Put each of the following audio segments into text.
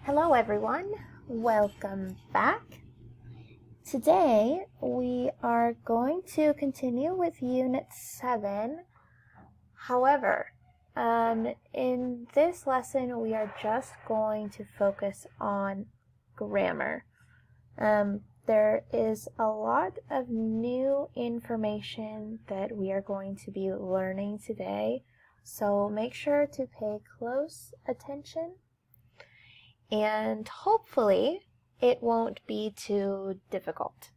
Hello everyone, welcome back. Today we are going to continue with Unit 7. However, in this lesson we are just going to focus on grammar. There is a lot of new information that we are going to be learning today, so make sure to pay close attention. And hopefully it won't be too difficult,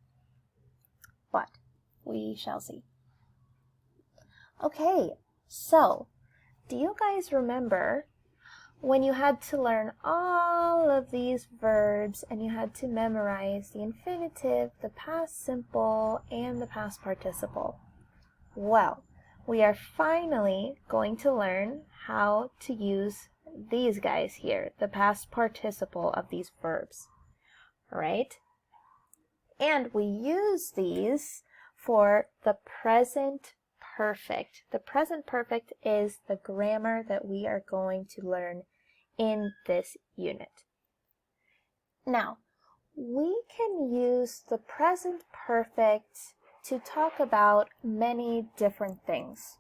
but we shall see. Okay, so do you guys remember when you had to learn all of these verbs and you had to memorize the infinitive, the past simple, and the past participle? Well, we are finally going to learn how to use these guys here, the past participle of these verbs, right? And we use these for the present perfect. The present perfect is the grammar that we are going to learn in this unit. Now, we can use the present perfect to talk about many different things.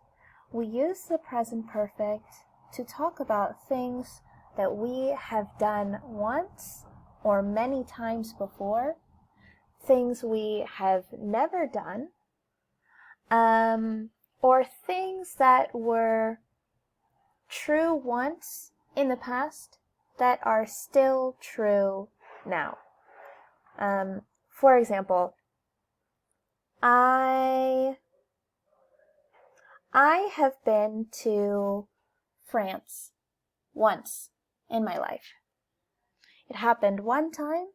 We use the present perfect to talk about things that we have done once or many times before, things we have never done, or things that were true once in the past that are still true now. For example, I have been to France once in my life. It happened one time.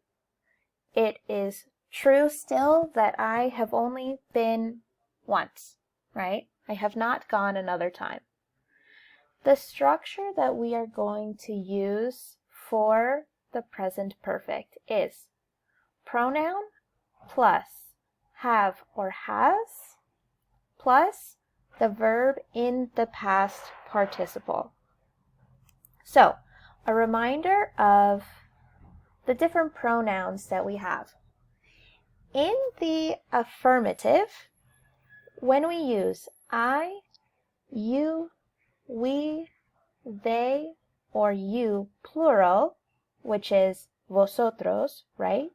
It is true still that I have only been once, right? I have not gone another time. The structure that we are going to use for the present perfect is pronoun plus have or has plus the verb in the past participle. So, a reminder of the different pronouns that we have. In the affirmative, when we use I, you, we, they, or you plural, which is vosotros, right?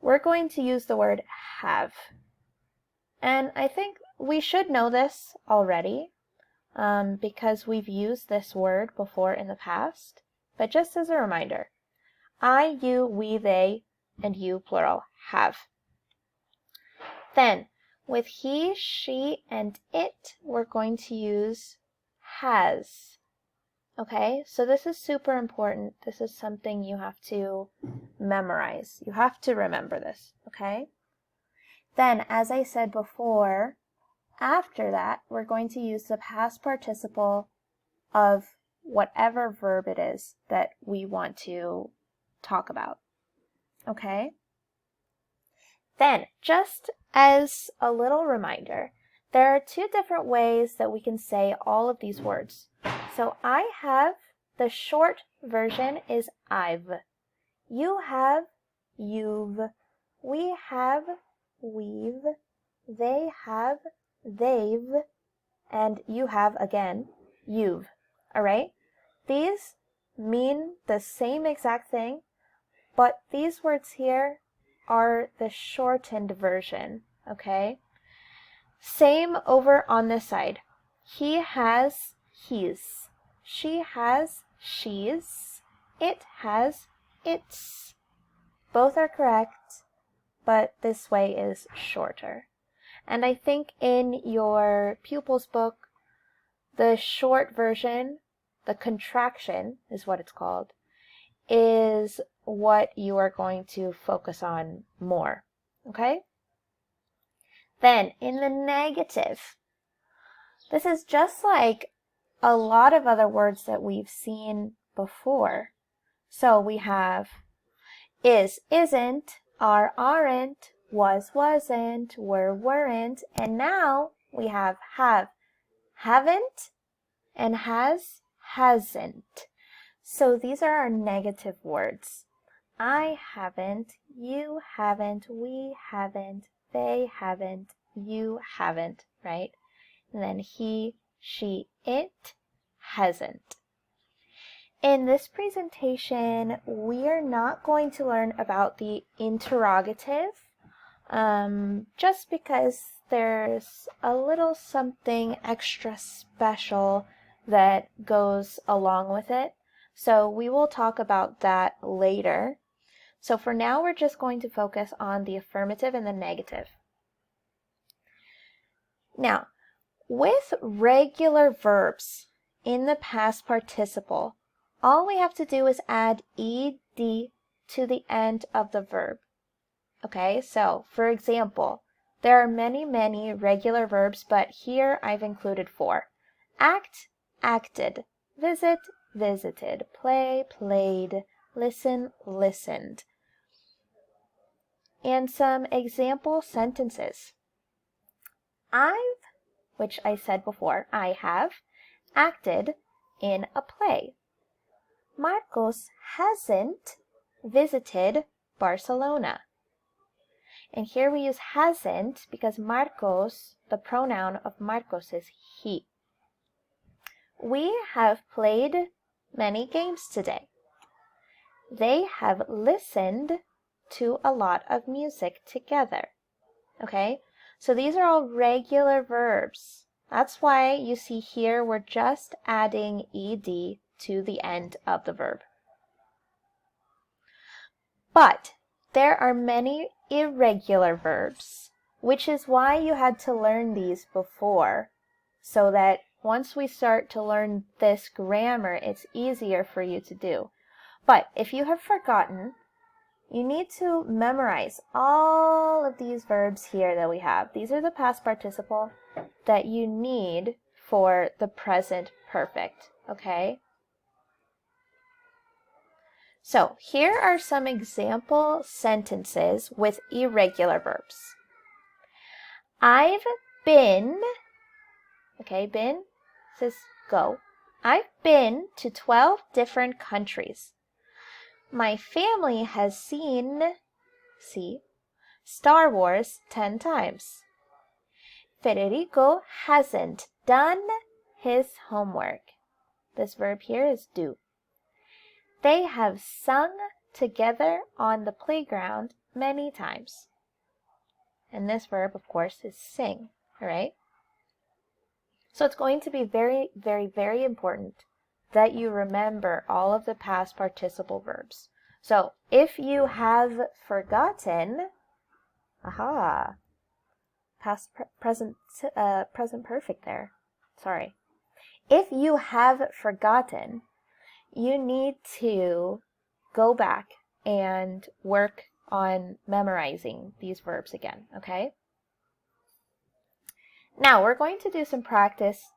We're going to use the word have. And I think we should know this already because we've used this word before in the past. But just as a reminder, I, you, we, they, and you plural have. Then, with he, she, and it, we're going to use has. Okay, so this is super important. This is something you have to memorize. You have to remember this, okay? Then, as I said before, after that, we're going to use the past participle of whatever verb it is that we want to talk about, okay? Then, just as a little reminder, there are two different ways that we can say all of these words. So I have, the short version is I've. You have, you've. We have, we've. They have, they've. And you have, again, you've. Alright? These mean the same exact thing, but these words here are the shortened version, okay? Same over on this side. He has his. She has she's. It has its. Both are correct, but this way is shorter. And I think in your pupil's book, the short version, the contraction is what it's called, is what you are going to focus on more, okay? Then, in the negative, this is just like a lot of other words that we've seen before. So we have is, isn't, are, aren't, was, wasn't, were, weren't, and now we have, haven't, and has, hasn't. So these are our negative words. I haven't, you haven't, we haven't, they haven't, you haven't, right? And then he, she, it hasn't. In this presentation, we are not going to learn about the interrogative, just because there's a little something extra special that goes along with it. So we will talk about that later. So for now, we're just going to focus on the affirmative and the negative. Now, with regular verbs in the past participle, all we have to do is add ed to the end of the verb. Okay, so for example, there are many regular verbs, but here I've included 4. Act, acted, visit, visited, play, played, listen, listened. And some example sentences. I've, which I said before, I have acted in a play. Marcos hasn't visited Barcelona. And here we use hasn't because Marcos, the pronoun of Marcos is he. We have played many games today. They have listened to a lot of music together. Okay, so these are all regular verbs. That's why you see here we're just adding ed to the end of the verb. But there are many irregular verbs, which is why you had to learn these before, so that once we start to learn this grammar, it's easier for you to do. But if you have forgotten, you need to memorize all of these verbs here that we have. These are the past participle that you need for the present perfect, okay? So here are some example sentences with irregular verbs. I've been, okay, been says go. I've been to 12 different countries. My family has seen, see, Star Wars 10 times. Federico hasn't done his homework. This verb here is do. They have sung together on the playground many times. And this verb, of course, is sing, all right? So it's going to be very important that you remember all of the past participle verbs. So if you have forgotten, present perfect there. Sorry. If you have forgotten, you need to go back and work on memorizing these verbs again, okay? Now we're going to do some practice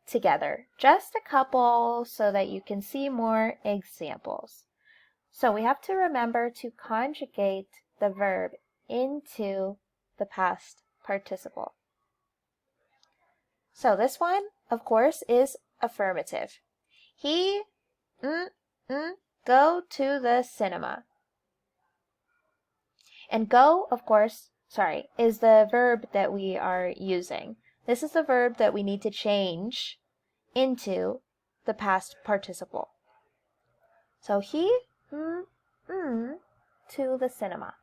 together, just a couple so that you can see more examples. So we have to remember to conjugate the verb into the past participle. So this one, of course, is affirmative. He go to the cinema. And go, of course, is the verb that we are using. This is the verb that we need to change into the past participle. So he to the cinema.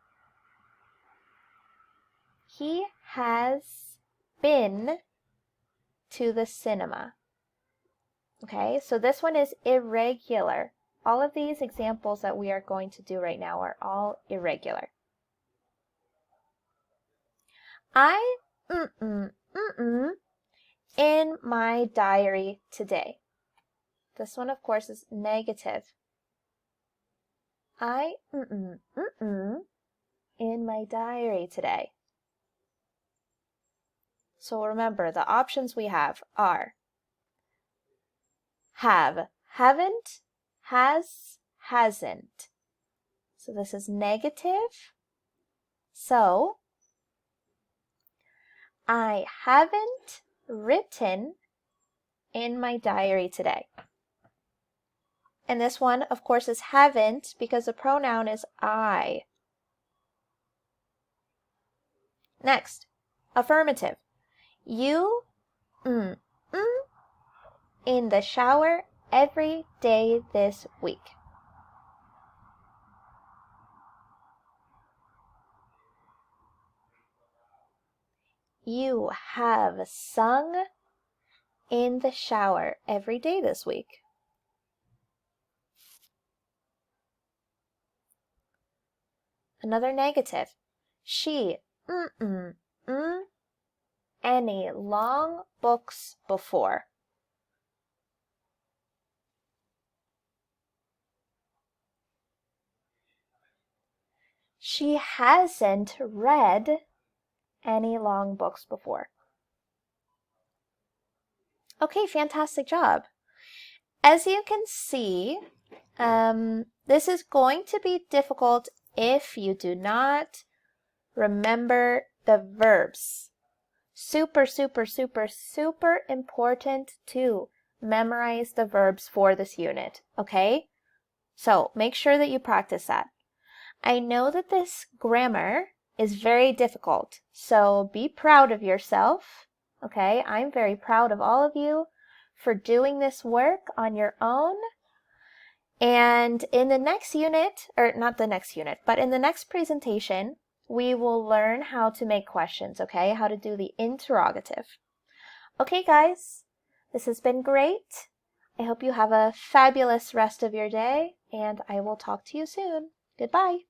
He has been to the cinema. Okay, so this one is irregular. All of these examples that we are going to do right now are all irregular. I in my diary today. This one, of course, is negative. I in my diary today. So remember, the options we have are have, haven't, has, hasn't. So this is negative. So I haven't written in my diary today. And this one, of course, is haven't because the pronoun is I. Next, affirmative. You in the shower every day this week. You have sung in the shower every day this week. Another negative. She any long books before. She hasn't read any long books before. Okay, fantastic job. As you can see, this is going to be difficult if you do not remember the verbs. Super, super, super, super important to memorize the verbs for this unit, okay? So make sure that you practice that. I know that this grammar is very difficult, so be proud of yourself, okay? I'm very proud of all of you for doing this work on your own. And in the next unit, or not the next unit, but in the next presentation, we will learn how to make questions, okay? How to do the interrogative. Okay, guys, this has been great. I hope you have a fabulous rest of your day, and I will talk to you soon. Goodbye.